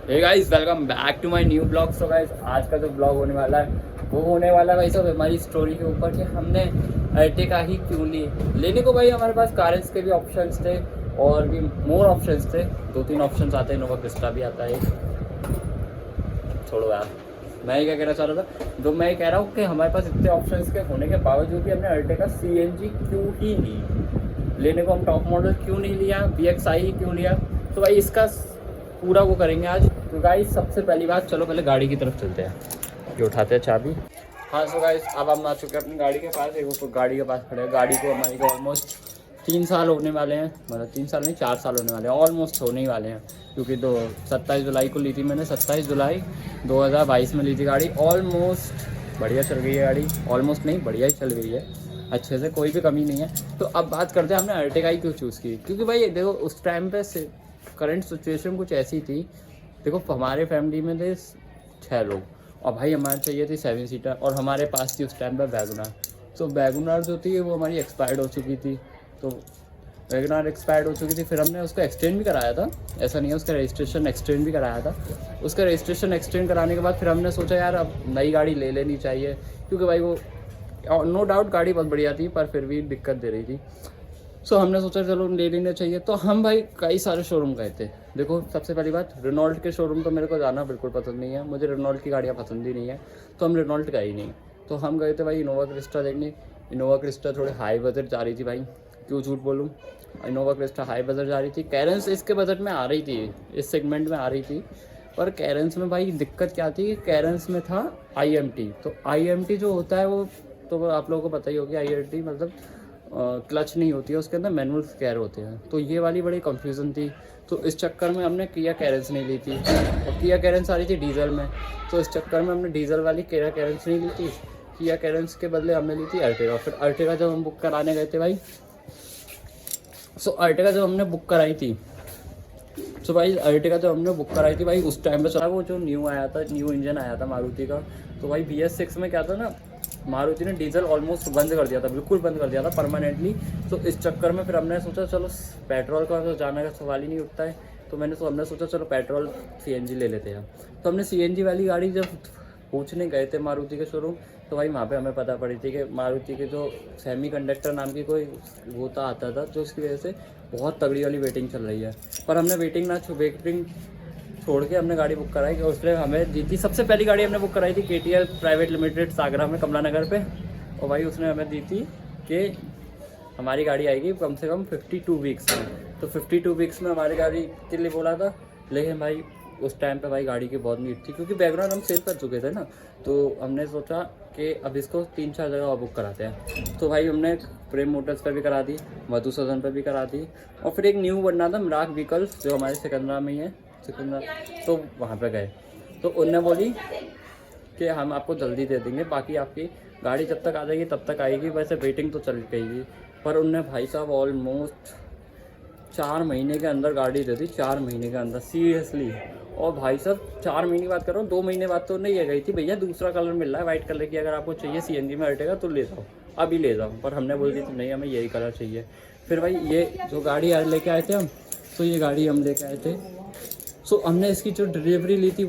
Hey guys, welcome back to my new blog. So guys, आज का जो blog होने वाला है वो होने वाला है भाई साहब हमारी स्टोरी के ऊपर कि हमने अर्टिगा ही क्यों ली। लेने को भाई हमारे पास कार्स के भी ऑप्शंस थे और भी मोर ऑप्शंस थे। 2-3 ऑप्शंस आते हैं, इनोवा क्रिस्टा भी आता है। छोड़ो यार, मैं क्या कहना चाह रहा था, जो मैं कह रहा हूँ कि हमारे पास इतने ऑप्शंस के होने के बावजूद भी हमने अर्टिगा CNG क्यों ही ली। लेने को हम टॉप मॉडल क्यों नहीं लिया, VXI ही क्यों लिया। तो भाई इसका पूरा वो करेंगे आज। तो गाइस, सबसे पहली बात, चलो पहले गाड़ी की तरफ चलते हैं। ये उठाते हैं चाबी। हाँ सो गाइस, अब हम आ चुके हैं अपनी गाड़ी के पास। एक तो गाड़ी के पास खड़े हैं। गाड़ी को हमारी को ऑलमोस्ट 3 साल होने वाले हैं, मतलब 3 साल नहीं 4 साल होने वाले हैं, ऑलमोस्ट होने ही वाले हैं। क्योंकि 27 जुलाई को ली थी मैंने, 27 जुलाई 2022 में ली थी गाड़ी। ऑलमोस्ट बढ़िया चल गई है गाड़ी, ऑलमोस्ट नहीं बढ़िया ही चल गई है अच्छे से, कोई भी कमी नहीं है। तो अब बात करते हैं हमने अर्टिगा ही क्यों चूज़ की। क्योंकि भाई देखो, उस टाइम पे करंट सिचुएशन कुछ ऐसी थी। देखो, हमारे फैमिली में थे 6 लोग और भाई हमारे चाहिए थी 7 सीटर, और हमारे पास थी उस टाइम पर वैगनर। तो वैगनर जो थी वो हमारी एक्सपायर्ड हो चुकी थी। तो वैगनर एक्सपायर्ड हो चुकी थी, फिर हमने उसको एक्सटेंड भी कराया था। ऐसा नहीं है, उसका रजिस्ट्रेशन एक्सटेंड भी कराया था। उसका रजिस्ट्रेशन एक्सटेंड कराने के बाद फिर हमने सोचा यार अब नई गाड़ी ले लेनी चाहिए। क्योंकि भाई वो नो डाउट गाड़ी बहुत बढ़िया थी, पर फिर भी दिक्कत दे रही थी। सो हमने सोचा चलो ले लेना चाहिए। तो हम भाई कई सारे शोरूम गए थे। देखो, सबसे पहली बात, रेनॉल्ट के शोरूम तो मेरे को जाना बिल्कुल पसंद नहीं है, मुझे रेनॉल्ट की गाड़ियाँ पसंद ही नहीं है। तो हम रेनॉल्ट गए ही नहीं। तो हम गए थे भाई इनोवा क्रिस्टा देखने। इनोवा क्रिस्टा थोड़े हाई बजट जा रही थी भाई, क्यों झूठ बोलूँ। इनोवा क्रिस्टा हाई बजट जा रही थी। कैरेंस इसके बजट में आ रही थी, इस सेगमेंट में आ रही थी। पर कैरेंस में भाई दिक्कत क्या थी कि कैरेंस में था IMT। तो IMT जो होता है वो तो आप लोगों को पता ही होगी। IMT मतलब क्लच नहीं होती है, उसके अंदर मैनुअल गेयर होते हैं। तो ये वाली बड़ी कंफ्यूजन थी। तो इस चक्कर में हमने किया कैरेंस नहीं ली थी, और किया कैरेंस आ रही थी डीजल में। तो इस चक्कर में हमने डीजल वाली किया कैरेंस नहीं ली थी। किया कैरेंस के बदले हमने ली थी अर्टिगा। फिर अर्टिगा जब हम बुक कराने गए थे भाई, सो अर्टिगा जब हमने बुक कराई थी, सो भाई अर्टिगा जब हमने बुक कराई थी भाई, उस टाइम पे चला वो जो न्यू आया था, न्यू इंजन आया था मारुति का। तो भाई BS6 में क्या था ना, मारुति ने डीजल ऑलमोस्ट बंद कर दिया था, बिल्कुल बंद कर दिया था परमानेंटली। तो इस चक्कर में फिर हमने सोचा चलो पेट्रोल का तो जाने का सवाल ही नहीं उठता है। तो हमने सोचा चलो पेट्रोल CNG ले लेते हैं। तो हमने CNG वाली गाड़ी जब पूछने गए थे मारुति के शोरूम, तो भाई वहाँ पे हमें पता पड़ी थी कि मारुति के जो सेमीकंडक्टर नाम की कोई होता आता था, जो उसकी वजह से बहुत तगड़ी वाली वेटिंग चल रही है। पर हमने वेटिंग छोड़ के हमने गाड़ी बुक कराई। और उसने हमें दी थी, सबसे पहली गाड़ी हमने बुक कराई थी KTL प्राइवेट लिमिटेड सागरा में, कमला नगर पे। और भाई उसने हमें दी थी कि हमारी गाड़ी आएगी कम से कम 52 वीक्स में। तो 52 वीक्स में हमारी गाड़ी के लिए बोला था। लेकिन भाई उस टाइम पे भाई गाड़ी की बहुत नीड थी, क्योंकि बैकग्राउंड हम सेल कर चुके थे ना। तो हमने सोचा कि अब इसको 3-4 जगह और बुक कराते हैं। तो भाई हमने प्रेम मोटर्स पर भी करा दी, मधुसूदन पर भी करा दी, और फिर एक न्यू बनना था मिराग व्हीकल्स जो हमारे सिकंदरा में ही है, तो वहाँ पे गए। तो उनने बोली कि हम आपको जल्दी दे देंगे, बाकी आपकी गाड़ी जब तक आ जाएगी तब तक आएगी, वैसे वेटिंग तो चल गई। पर उनने भाई साहब ऑलमोस्ट 4 महीने के अंदर गाड़ी दे दी, 4 महीने के अंदर, सीरियसली। और भाई साहब 4 महीने की बात कर रहा हूँ, 2 महीने बाद तो नहीं गई थी भैया, दूसरा कलर मिल रहा है वाइट कलर की, अगर आपको चाहिए CNG में अर्टिगा तो ले जाओ, अभी ले जाओ। पर हमने बोल दी थी नहीं, हमें यही कलर चाहिए। फिर भाई ये जो गाड़ी आज लेके आए थे हम, तो ये गाड़ी हम लेके आए थे। सो हमने इसकी जो डिलीवरी ली थी